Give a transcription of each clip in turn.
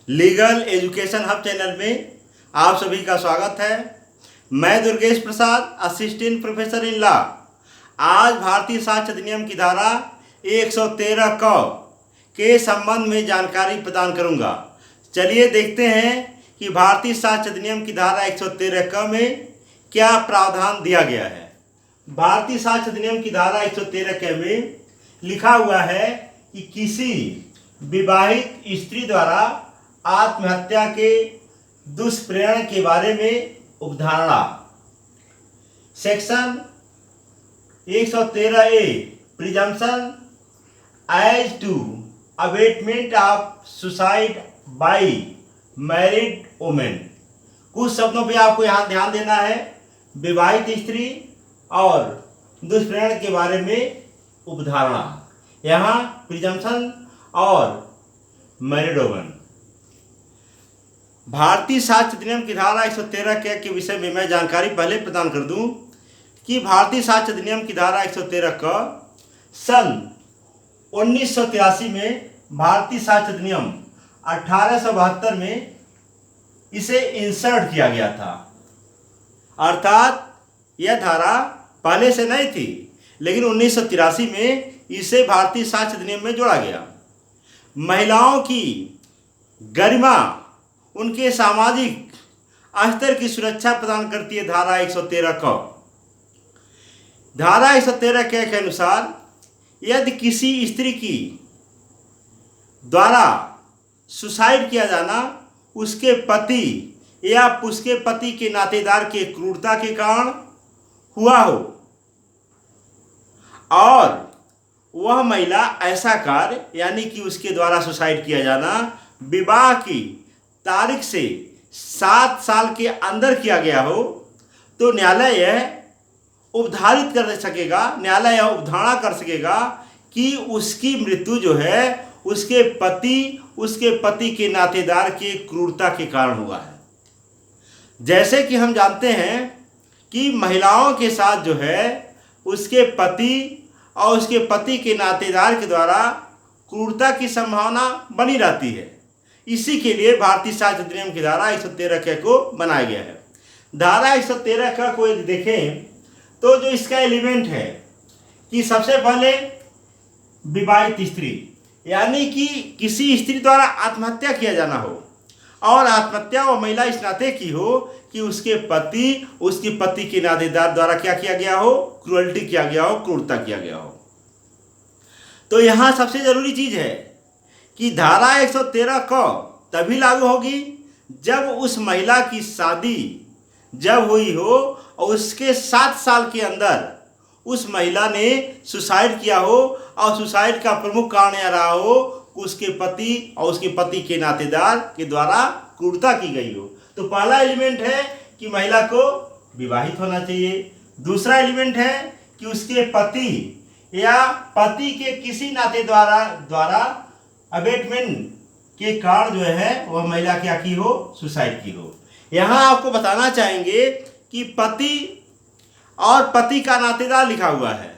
Legal education hub channel में आप सभी का स्वागत है। मैं दुर्गेश प्रसाद, असिस्टेंट प्रोफेसर इन लॉ, आज भारतीय साक्ष्य अधिनियम की धारा 113 क के संबंध में जानकारी प्रदान करूंगा। चलिए देखते हैं कि भारतीय साक्ष्य अधिनियम की धारा 113 क में क्या प्रावधान दिया गया है। भारतीय साक्ष्य अधिनियम की धारा 113 क में लिखा हुआ है कि किसी विवाहित स्त्री द्वारा आत्महत्या के दुष्प्रेरण के बारे में उपधारणा। Section 113A presumption as to abetment of suicide by married women. कुछ शब्दों पे आपको यहाँ ध्यान देना है। विवाहित स्त्री और दुष्प्रेरण के बारे में उपधारणा, यहाँ प्रिजम्पशन और मैरिड वुमेन। भारतीय साक्ष्य अधिनियम की धारा 113 के विषय में मैं जानकारी पहले प्रदान कर दूं कि भारतीय साक्ष्य अधिनियम की धारा 113 का सन 1983 में भारतीय साक्ष्य अधिनियम 1872 में इसे इंसर्ट किया गया था। अर्थात यह धारा पहले से नहीं थी, लेकिन 1983 में इसे भारतीय साक्ष्य अधिनियम में जोड़ा गया। महिलाओं की गरिमा, उनके सामाजिक स्तर की सुरक्षा प्रदान करती है धारा 113 क। धारा 113 के अनुसार यदि किसी स्त्री की द्वारा सुसाइड किया जाना उसके पति या उसके पति के नातेदार के क्रूरता के कारण हुआ हो और वह महिला ऐसा कार्य यानी कि उसके द्वारा सुसाइड किया जाना विवाह की तारीख से 7 साल के अंदर किया गया हो, तो न्यायालय यह उपधारित कर सकेगा, न्यायालय यह उपधारणा कर सकेगा कि उसकी मृत्यु जो है उसके पति के नातेदार के क्रूरता के कारण हुआ है। जैसे कि हम जानते हैं कि महिलाओं के साथ जो है उसके पति और उसके पति के नातेदार के द्वारा क्रूरता की संभावना बनी रहती है। इसी के लिए भारतीय साक्ष्य अधिनियम की धारा 113 क को बनाया गया है। धारा 113 क को यदि देखें तो जो इसका एलिमेंट है कि सबसे पहले विवाहित स्त्री, यानी कि किसी स्त्री द्वारा आत्महत्या किया जाना हो और आत्महत्या वो महिला इस नाते की हो कि उसके पति के नातेदार द्वारा क्या किया गया हो, क्रूअल्टी किया गया हो, क्रूरता किया गया हो। तो यहाँ सबसे जरूरी चीज है कि धारा 113 क तभी लागू होगी जब उस महिला की शादी जब हुई हो और उसके 7 साल के अंदर उस महिला ने सुसाइड किया हो और सुसाइड का प्रमुख कारण यह रहा हो उसके पति और उसके पति के नातेदार के द्वारा क्रूरता की गई हो। तो पहला एलिमेंट है कि महिला को विवाहित होना चाहिए। दूसरा एलिमेंट है कि उसके पति या पति के किसी नाते द्वारा अबेटमेंट के कारण जो है वह महिला क्या की हो, सुसाइड की हो। यहाँ आपको बताना चाहेंगे कि पति और पति का नातेदार लिखा हुआ है,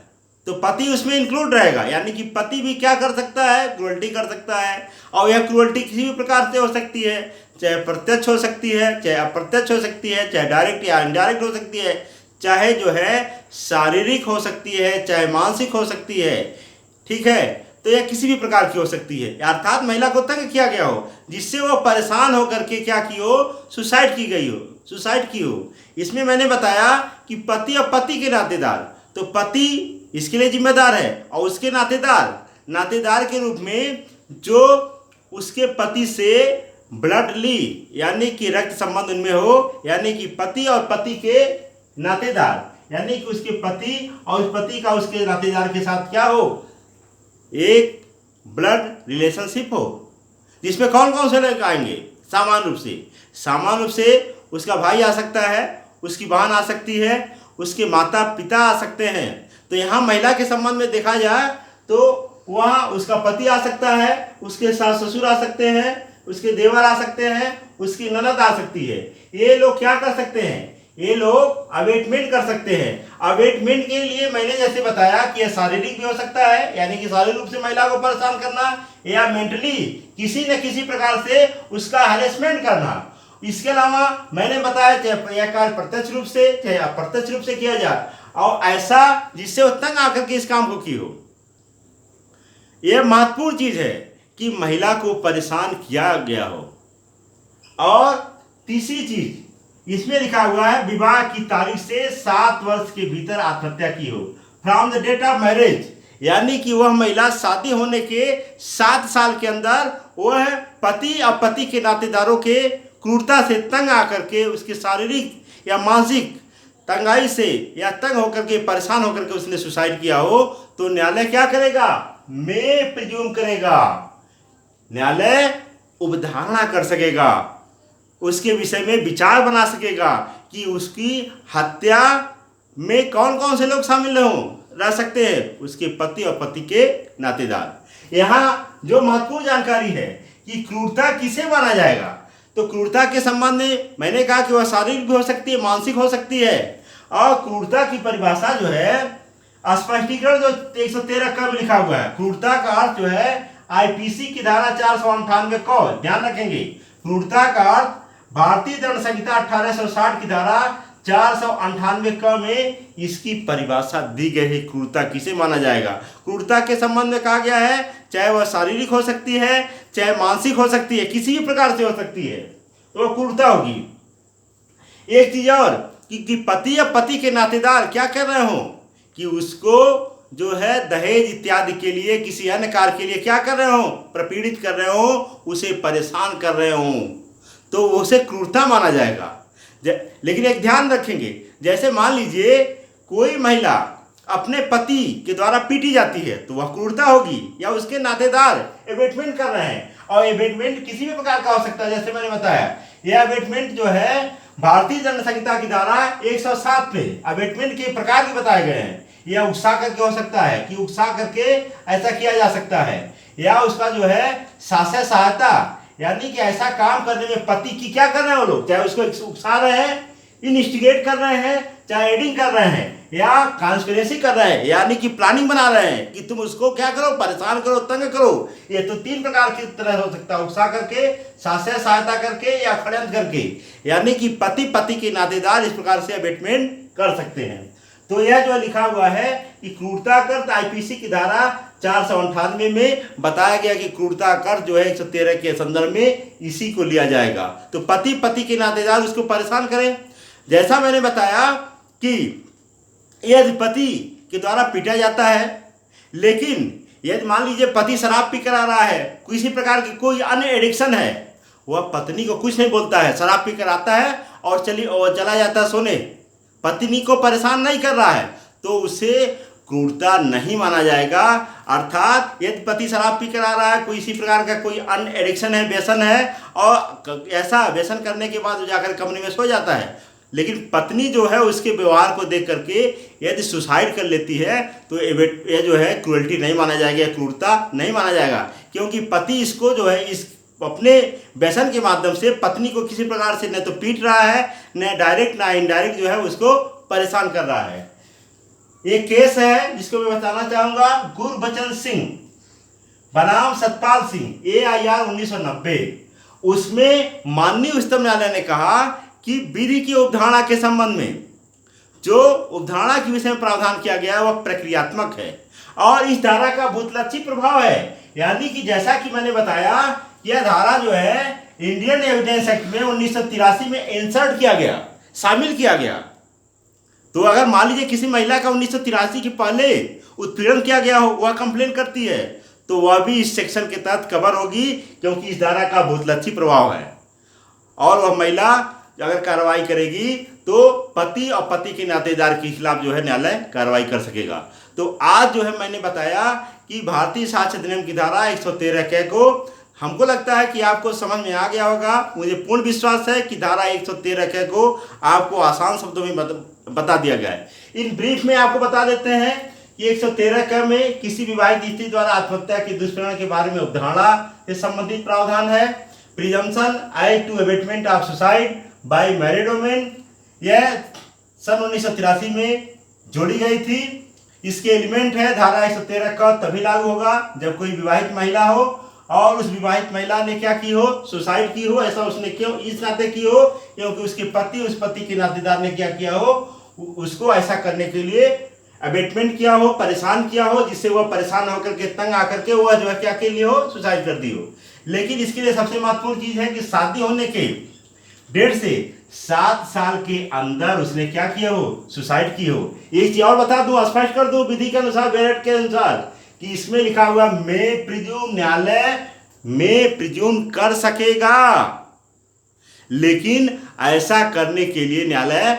तो पति उसमें इंक्लूड रहेगा, यानी कि पति भी क्या कर सकता है, क्रूअल्टी कर सकता है। और यह क्रूअल्टी किसी भी प्रकार से हो सकती है, चाहे प्रत्यक्ष हो सकती है, चाहे अप्रत्यक्ष हो सकती है, चाहे डायरेक्ट या इनडायरेक्ट हो सकती है, चाहे जो है शारीरिक हो सकती है, चाहे मानसिक हो सकती है। ठीक है, तो यह किसी भी प्रकार की हो सकती है। अर्थात महिला को तंग किया गया हो जिससे वो परेशान होकर के क्या की हो, सुसाइड की हो। इसमें मैंने बताया कि पति और पति के नातेदार, तो पति इसके लिए जिम्मेदार है और उसके नातेदार के रूप में जो उसके पति से ब्लडली यानी कि रक्त संबंध उनमें हो, यानी कि पति और पति के नातेदार, यानी कि उसके पति और उस पति का उसके नातेदार के साथ क्या हो, एक ब्लड रिलेशनशिप हो, जिसमें कौन कौन से लोग आएंगे। सामान्य रूप से उसका भाई आ सकता है, उसकी बहन आ सकती है, उसके माता पिता आ सकते हैं। तो यहाँ महिला के संबंध में देखा जाए तो वहाँ उसका पति आ सकता है, उसके सास ससुर आ सकते हैं, उसके देवर आ सकते हैं, उसकी ननद आ सकती है। ये लोग क्या कर सकते हैं, ये लोग अवेटमेंट कर सकते हैं। अवेटमेंट के लिए मैंने जैसे बताया कि यह शारीरिक भी हो सकता है, यानी कि शारीरिक रूप से महिला को परेशान करना, या मेंटली किसी न किसी प्रकार से उसका हैरेसमेंट करना। इसके अलावा मैंने बताया चाहे यह कार्य प्रत्यक्ष रूप से चाहे अप्रत्यक्ष रूप से किया जाए, और ऐसा जिससे वो तंग आकर के इस काम को की हो। यह महत्वपूर्ण चीज है कि महिला को परेशान किया गया हो। और तीसरी चीज इसमें लिखा हुआ है, विवाह की तारीख से 7 वर्ष के भीतर आत्महत्या की हो। From the date of marriage, यानी कि वह महिला शादी होने के 7 साल के अंदर वह पति और पति के नातेदारों के क्रूरता से तंग आकर के उसके शारीरिक या मानसिक तंगाई से या तंग होकर के परेशान होकर के उसने सुसाइड किया हो, तो न्यायालय क्या करेगा? में प्रिज्यूम करेगा, न्यायालय उपधारणा कर सकेगा, उसके विषय में विचार बना सकेगा कि उसकी हत्या में कौन कौन से लोग शामिल रह सकते हैं, उसके पति और पति के नातेदार। यहाँ जो महत्वपूर्ण जानकारी है कि क्रूरता किसे माना जाएगा, तो क्रूरता के संबंध में मैंने कहा कि वह शारीरिक भी हो सकती है, मानसिक हो सकती है। और क्रूरता की परिभाषा जो है, स्पष्टीकरण जो 113 क में लिखा हुआ है, क्रूरता का अर्थ जो है आईपीसी की धारा 498 क, ध्यान रखेंगे, क्रूरता का अर्थ भारतीय दंड संहिता 1860 की धारा 498 क में इसकी परिभाषा दी गई है। क्रूरता किसे माना जाएगा? क्रूरता के संबंध में कहा गया है चाहे वह शारीरिक हो सकती है, चाहे मानसिक हो सकती है, किसी भी प्रकार से हो सकती है, तो वह क्रूरता होगी। एक चीज और कि पति या पति के नातेदार क्या कर रहे हो कि उसको जो है दहेज इत्यादि के लिए, किसी अन्य कार्य के लिए क्या कर रहे हो? प्रपीड़ित कर रहे हो, उसे परेशान कर रहे हो, तो उसे क्रूरता माना जाएगा। लेकिन एक ध्यान रखेंगे, जैसे मान लीजिए कोई महिला अपने पति के द्वारा पीटी जाती है तो वह क्रूरता होगी, या उसके नातेदार एबेटमेंट कर रहे हैं, और एबेटमेंट किसी भी प्रकार का हो सकता है। जैसे मैंने बताया, यह एबेटमेंट जो है भारतीय दंड संहिता की धारा 107 पे अबेटमेंट के प्रकार भी बताए गए हैं। यह उकसा करके हो सकता है कि उकसा करके ऐसा किया जा सकता है, या उसका जो है सास्य सहायता, यानी कि ऐसा काम करने में पति की क्या कर रहे हैं वो लोग, चाहे उसको उकसा रहे हैं, इनस्टिगेट कर रहे हैं, चाहे एडिंग कर रहे हैं, या कॉन्स्पिरेसी कर रहे हैं, यानी कि प्लानिंग बना रहे हैं कि तुम उसको क्या करो, परेशान करो, तंग करो। ये तो 3 प्रकार की तरह हो सकता है, उकसा करके, सास्य सहायता करके, या षड्यंत्र करके, यानी कि पति के नातेदार इस प्रकार से अबेटमेंट कर सकते हैं। तो यह जो लिखा हुआ है कि क्रूरता कर आईपीसी की धारा 498 में बताया गया कि क्रूरता कर जो है 113 के संदर्भ में इसी को लिया जाएगा। तो पति के नातेदार उसको परेशान करें। जैसा मैंने बताया कि यदि पति के द्वारा पीटा जाता है, लेकिन यदि मान लीजिए पति शराब पी कर आ रहा है, किसी प्रकार की कोई अन्य एडिक्शन है, वह पत्नी को कुछ नहीं बोलता है, शराब पी कर आता है और चला जाता है सोने, पत्नी को परेशान नहीं कर रहा है, तो उसे क्रूरता नहीं माना जाएगा। अर्थात यदि पति शराब पी कर आ रहा है, कोई इसी प्रकार का कोई अन्य एडिक्शन है, व्यसन है, और ऐसा व्यसन करने के बाद जाकर कमरे में सो जाता है, लेकिन पत्नी जो है उसके व्यवहार को देख करके यदि सुसाइड कर लेती है, तो यह जो है क्रूरल्टी नहीं माना जाएगा, क्रूरता नहीं माना जाएगा, क्योंकि पति इसको जो है इस अपने व्यसन के माध्यम से पत्नी को किसी प्रकार से न तो पीट रहा है, न डायरेक्ट ना इनडायरेक्ट जो है उसको परेशान कर रहा है। एक केस है जिसको मैं बताना चाहूंगा, गुरबचन सिंह बनाम सतपाल सिंह, AIR 1990। उसमें माननीय उच्चतम न्यायालय ने कहा कि विधि की उपधारणा के संबंध में जो उपधारणा के विषय में प्रावधान किया गया है वह प्रक्रियात्मक है, और इस धारा का भूतलक्षी प्रभाव है। यानी कि जैसा कि मैंने बताया, यह धारा जो है इंडियन एविडेंस एक्ट में 1983 में इंसर्ट किया गया, शामिल किया गया। तो अगर मान लीजिए किसी महिला का 1983 के पहले उत्पीड़न किया गया हो, वह कंप्लेन करती है, तो वह भी इस सेक्शन के तहत कवर होगी, क्योंकि इस धारा का भूतलक्षी प्रभाव है। और वह महिला अगर कार्रवाई करेगी तो पति और पति के नातेदार के खिलाफ जो है न्यायालय कार्रवाई कर सकेगा। तो आज जो है मैंने बताया कि भारतीय साक्ष्य अधिनियम की धारा 113 को हमको लगता है कि आपको समझ में आ गया होगा। मुझे पूर्ण विश्वास है कि धारा 113 को आपको आसान शब्दों में बता दिया गया है। इन ब्रीफ में आपको बता देते हैं कि 113 में किसी विवाहित स्त्री द्वारा आत्महत्या के दुष्परिणाम के बारे में उपधारणा से संबंधित प्रावधान है। Presumption as to abetment of suicide by married women, यह सन 1983 में जोड़ी गई थी। इसके एलिमेंट है धारा 113 का तभी लागू होगा जब कोई विवाहित महिला हो और उस विवाहित महिला ने क्या की हो, सुसाइड की हो। ऐसा उसने क्यों इस नाते की हो क्योंकि उसके पति उस पति के नातेदार ने क्या किया हो, उसको ऐसा करने के लिए अबेटमेंट किया हो, परेशान किया हो, जिससे वह परेशान होकर के तंग आकर के वह जो है क्या के लिए हो, सुसाइड कर दी हो। लेकिन इसके लिए सबसे महत्वपूर्ण चीज है कि शादी होने के 1.5 से 7 साल के अंदर उसने क्या किया हो, सुसाइड की हो। एक चीज और बता दूं, स्पष्ट कर दूं विधि के अनुसार, बेरेट के अनुसार, कि इसमें लिखा हुआ मैं प्रिज्यूम, न्यायालय में प्रिज्यूम कर सकेगा, लेकिन ऐसा करने के लिए न्यायालय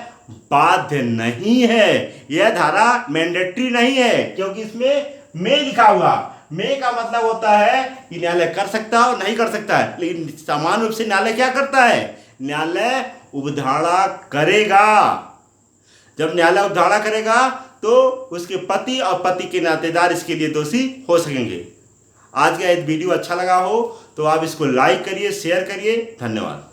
बाध्य नहीं है। यह धारा मैंडेटरी नहीं है क्योंकि इसमें में लिखा हुआ, में का मतलब होता है कि न्यायालय कर सकता है और नहीं कर सकता है, लेकिन सामान्य रूप से न्यायालय क्या करता है, न्यायालय उपधारा करेगा। जब न्यायालय उपधारा करेगा तो उसके पति और पति के नातेदार इसके लिए दोषी हो सकेंगे। आज का यदि वीडियो अच्छा लगा हो तो आप इसको लाइक करिए, शेयर करिए। धन्यवाद।